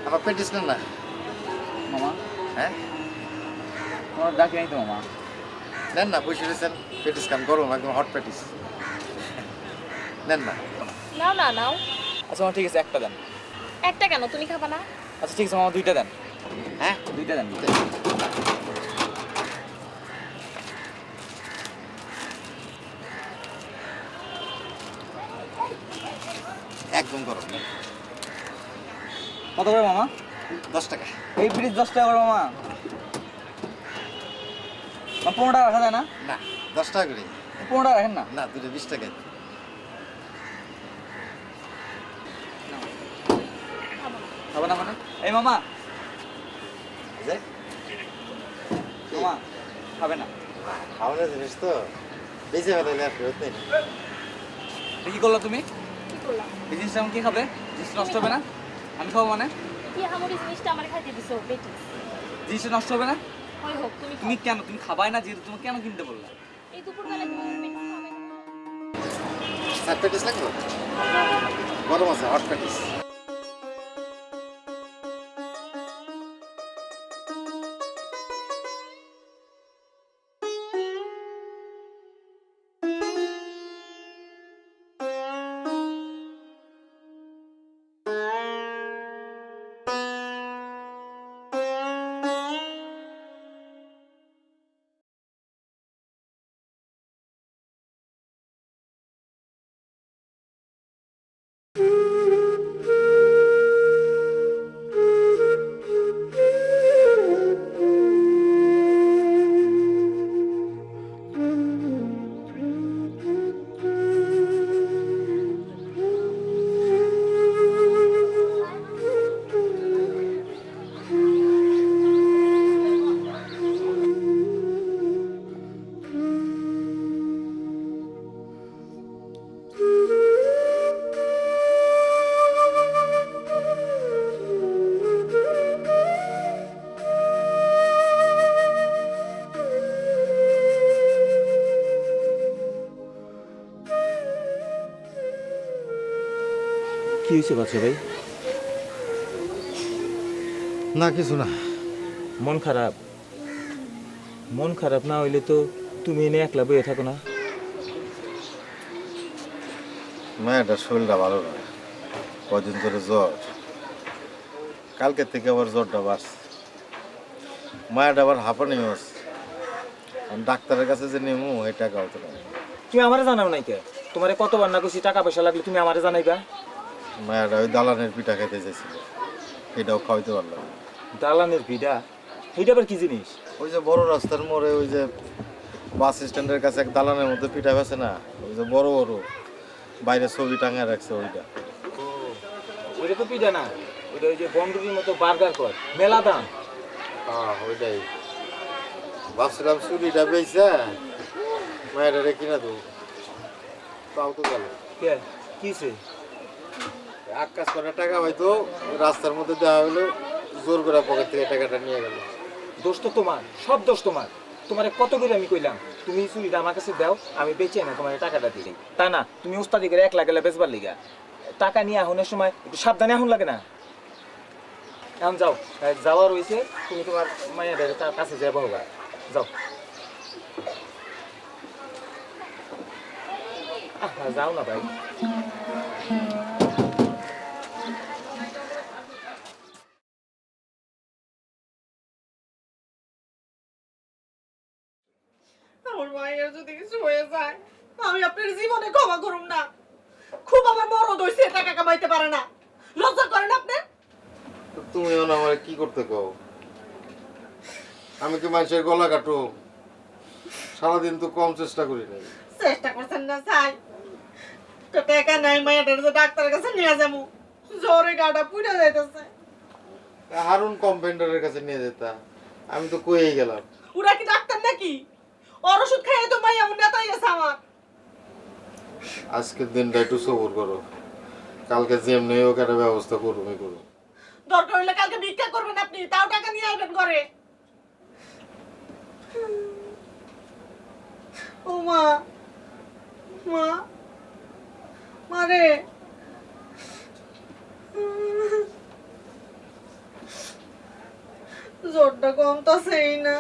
আবার পেটিস নেন না মামা হ্যাঁ তোমার ডাকি নাই তো মামা। নেন না বসে রয়েছেন পেটিস খান গরম একদম হট পেটিস নেন না নাও না নাও। আচ্ছা মামা ঠিক আছে একটা দেন। একটা কেন, তুমি খাবা না? আচ্ছা ঠিক আছে মামা দুইটা দেন। হ্যাঁ দুইটা দেন। একদম গরম নেন। কত করে মামা? 10 টাকা এই ব্রিজ 10 টাকা করে মামা। 15 টাকা রাখা যায় না? না 10 টাকা করে 15 টাকা রাখেন না। না দুটো 20 টাকা হবে না মানে? এই মামা যে মামা খাবে না। খাওয়ানোর জিনিস তো বেশি ভালো আর ফেরত নেই এটা কি করলো তুমি? কি করলাম? এই জিনিসটা এখন কি খাবে? জিনিস নষ্ট হবে না? আমি খাবো মানে? কি হামুরি জিনিসটা আমার খাইতে দিছো বেটি? জিনিসটা নষ্ট হবে না? হয় হোক, তুমি তুমি খাও। কেন তুমি খাবাই না যেহেতু তুমি কেন কিনতে বললা? এই দুপুরবেলা তুমি পেটি খাবে না? স্যার পেটিস লাগবে গরম আছে হট পেটিস কি হয়েছে বাচ্চা ভাই? না কিছু না মন খারাপ? মন খারাপ না হইলে তো তুমি এনে একলা বইয়ে থাকো না। মেয়েটার শরীরটা ভালো না কদিন ধরে জ্বর কালকে থেকে আবার জ্বরটা বাড়ছে মায়ের আবার হাঁপানি হচ্ছে ডাক্তারের কাছে যে নেমু এই টাকা হতো না তুমি আমারে জানাও নাই কে? তোমারে কতবার না কইছি টাকা পয়সা লাগলে তুমি আমারে জানাইবা। মায়েরা ওই দালানের পিঠা খাইতে চাইছিল এটাও খাওয়াইতে পারলাম না। দালানের ভিড়া এইটা আবার কি জিনিস? ওই যে বড় রাস্তার মোড়ে ওই যে বাস স্ট্যান্ডের কাছে এক দালানের মধ্যে পিঠা বেছে না ওই যে বড় বড় বাইরে ছবি টাঙায় রাখছে ওইটা ওইটা তো পিঠা না, ওইটা ওই যে বন্ধুরির মতো বার্গার কর, মেলা দাম। হ্যাঁ ওইটাই ভাবছিলাম চুরিটা বেইছে মায়েরা কিনা দেবো তাও তো গেল কে কিছে? আকাশ করে টাকা হয়তো রাস্তার মধ্যে দেওয়া হলো জোর করে পকেট থেকে টাকাটা নিয়ে গেল দোষ তো তোমার, সব দোষ তোমার। তোমারে কত করে আমি কইলাম তুমি চুরিটা আমার কাছে দাও, আমি বেচে না তোমার টাকাটা দিই। তা না, তুমি ওস্তাদি করে 1 লাখ গেলে বেচবার লিগা। টাকা নিয়ে আহনের সময় একটু সাবধানে আহুন লাগে না? এখন যাও, যাওয়ার হয়েছে, তুমি তোমার মায়ের তার কাছে যাবো হোক, যাও। যাও না ভাই। আমার মায়ের যদি কিছু হয়ে যায় আমি আপনার জীবনে ক্ষমা করুম না। খুব আমার মরদ হইছে, টাকা কামাইতে পারে না, লজ্জা করেন আপনি? তুমি আমার কি করতে কও আমি কি মানুষের গলা কাটো সারাদিন তো কম চেষ্টা করি নাই চেষ্টা করছেন না চাই তো টাকা নাই, মায়ের যে ডাক্তারের কাছে নিয়ে যাবো, জ্বরে গাটা পুড়ে যাইতেছে। হারুন কম্পাউন্ডারের কাছে নিয়ে যেতা আমি তো কইই গেলাম ওরা কি ডাক্তার নাকি? ওর ওষুধ খাইয়ে তো মাই এমন নেতাই গেছে আমার। আজকের দিনটা একটু সবর করো কালকে যেমনি হোক একটা ব্যবস্থা করুমই করুম দরকার হলে কালকে ভিক্ষা করবেন আপনি, তাও টাকা নিয়ে আসবেন ঘরে। ও মা, মা, মারে জ্বরটা কমতাছেই না।